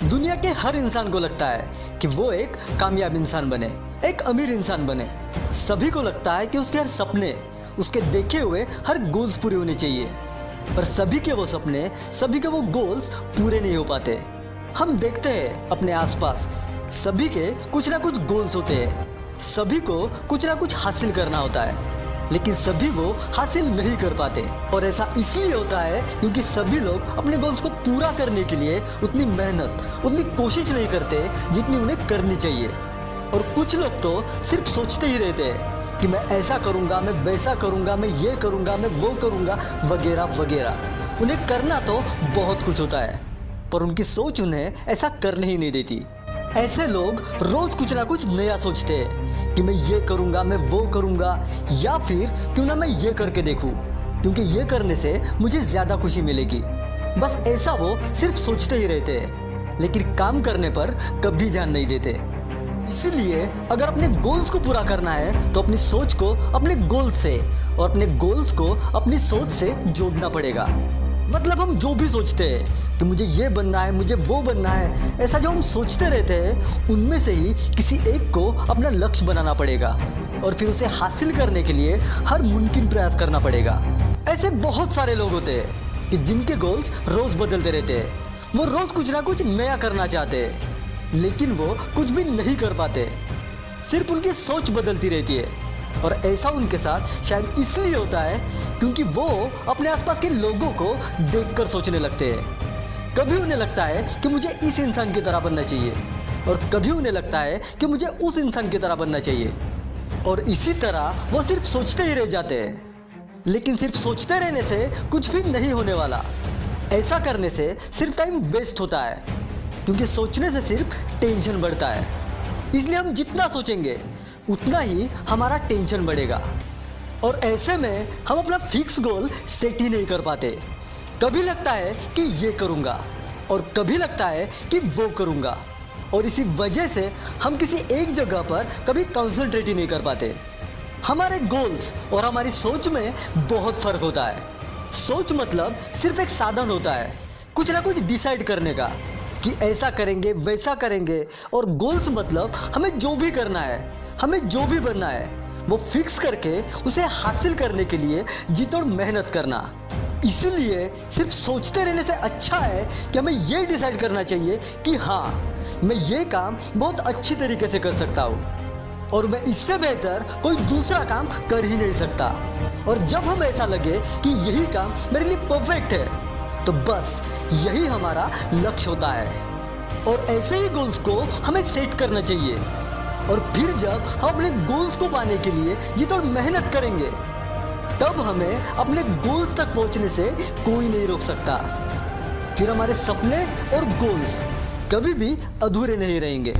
दुनिया के हर इंसान को लगता है कि वो एक कामयाब इंसान बने, एक अमीर इंसान बने। सभी को लगता है कि उसके हर सपने, उसके देखे हुए हर गोल्स पूरे होने चाहिए। पर सभी के वो सपने, सभी के वो गोल्स पूरे नहीं हो पाते। हम देखते हैं अपने आसपास सभी के कुछ ना कुछ गोल्स होते हैं, सभी को कुछ ना कुछ हासिल करना होता है, लेकिन सभी वो हासिल नहीं कर पाते। और ऐसा इसलिए होता है क्योंकि सभी लोग अपने गोल्स को पूरा करने के लिए उतनी मेहनत, उतनी कोशिश नहीं करते जितनी उन्हें करनी चाहिए। और कुछ लोग तो सिर्फ सोचते ही रहते हैं कि मैं ऐसा करूँगा, मैं वैसा करूँगा, मैं ये करूँगा, मैं वो करूँगा, वगैरह वगैरह। उन्हें करना तो बहुत कुछ होता है, पर उनकी सोच उन्हें ऐसा करने ही नहीं देती। ऐसे लोग रोज कुछ ना कुछ नया सोचते हैं कि मैं ये करूँगा, मैं वो करूँगा, या फिर क्यों ना मैं ये करके देखूँ, क्योंकि ये करने से मुझे ज़्यादा खुशी मिलेगी। बस ऐसा वो सिर्फ सोचते ही रहते हैं, लेकिन काम करने पर कभी ध्यान नहीं देते। इसीलिए अगर अपने गोल्स को पूरा करना है तो अपनी सोच को अपने गोल्स से और अपने गोल्स को अपनी सोच से जोड़ना पड़ेगा। मतलब हम जो भी सोचते हैं कि मुझे ये बनना है, मुझे वो बनना है, ऐसा जो हम सोचते रहते हैं उनमें से ही किसी एक को अपना लक्ष्य बनाना पड़ेगा और फिर उसे हासिल करने के लिए हर मुमकिन प्रयास करना पड़ेगा। ऐसे बहुत सारे लोग होते हैं कि जिनके गोल्स रोज बदलते रहते हैं। वो रोज कुछ ना कुछ नया करना चाहते हैं, लेकिन वो कुछ भी नहीं कर पाते। सिर्फ उनकी सोच बदलती रहती है। और ऐसा उनके साथ शायद इसलिए होता है क्योंकि वो अपने आसपास के लोगों को देखकर सोचने लगते हैं। कभी उन्हें लगता है कि मुझे इस इंसान की तरह बनना चाहिए, और कभी उन्हें लगता है कि मुझे उस इंसान की तरह बनना चाहिए। और इसी तरह वो सिर्फ सोचते ही रह जाते हैं। लेकिन सिर्फ सोचते रहने से कुछ भी नहीं होने वाला। ऐसा करने से सिर्फ टाइम वेस्ट होता है, क्योंकि सोचने से सिर्फ टेंशन बढ़ता है। इसलिए हम जितना सोचेंगे उतना ही हमारा टेंशन बढ़ेगा, और ऐसे में हम अपना फिक्स गोल सेट ही नहीं कर पाते। कभी लगता है कि ये करूँगा, और कभी लगता है कि वो करूँगा, और इसी वजह से हम किसी एक जगह पर कभी कंसंट्रेट ही नहीं कर पाते। हमारे गोल्स और हमारी सोच में बहुत फ़र्क होता है। सोच मतलब सिर्फ एक साधन होता है कुछ ना कुछ डिसाइड करने का कि ऐसा करेंगे, वैसा करेंगे। और गोल्स मतलब हमें जो भी करना है, हमें जो भी बनना है, वो फिक्स करके उसे हासिल करने के लिए जी तोड़ मेहनत करना। इसीलिए सिर्फ सोचते रहने से अच्छा है कि हमें ये डिसाइड करना चाहिए कि हाँ, मैं ये काम बहुत अच्छी तरीके से कर सकता हूँ, और मैं इससे बेहतर कोई दूसरा काम कर ही नहीं सकता। और जब हमें ऐसा लगे कि यही काम मेरे लिए परफेक्ट है, तो बस यही हमारा लक्ष्य होता है। और ऐसे ही गोल्स को हमें सेट करना चाहिए। और फिर जब हम अपने गोल्स को पाने के लिए जी तोड़ मेहनत करेंगे, तब हमें अपने गोल्स तक पहुंचने से कोई नहीं रोक सकता। फिर हमारे सपने और गोल्स कभी भी अधूरे नहीं रहेंगे।